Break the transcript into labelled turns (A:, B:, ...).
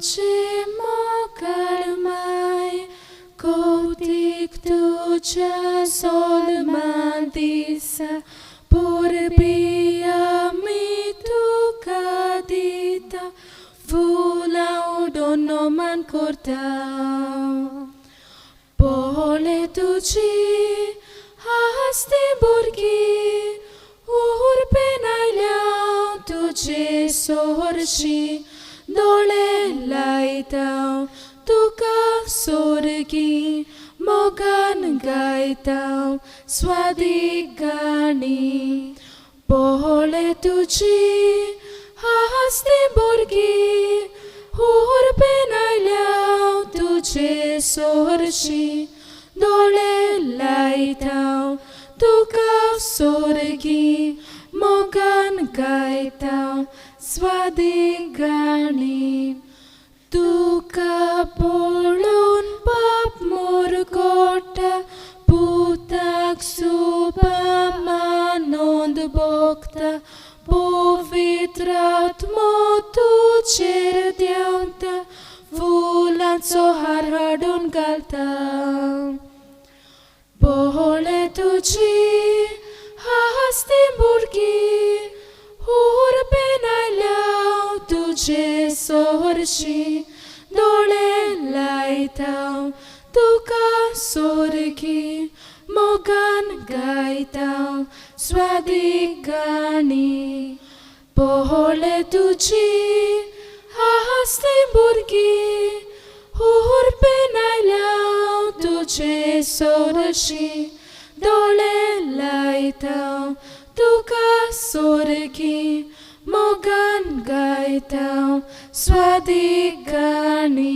A: तुझे मोकळमाय कौतिक तुझ्या सोलमान दिसा पूर्वी आम्ही तुका दिता फुलां दोनोमान करता पहले तुझी हस्ती बुरगी उर्बेन आयल्या तुझे सोरशी दोळे लायता तुका सोरगी मोगान गायता स्वादीक गाणी पहले तुझी हस्ती बुरगी उर्बेन आयल्या तुझे सोरशी दोळे लायता तुका सोरगी मोगान गायता स्वादीक गाणी तुका पळोवन पाप मोर कोटा पुताक सुपामानंद भोगता पवित्र आत्मो तुजेर देंवता फुलांचो हार हाडून घालता पहले तुझी हस्ती बुरगी उर्बेन आयल्या तुझे सोरशी दोळे लायता तुका सोरगी मोगान गायता स्वादीक गाणी पहले तुझी हस्ती बुरगी उर्बेन आयल्या तुझे सोरशी दोळे लायता तुका सोरगी मोगान गायता स्वादीक गाणी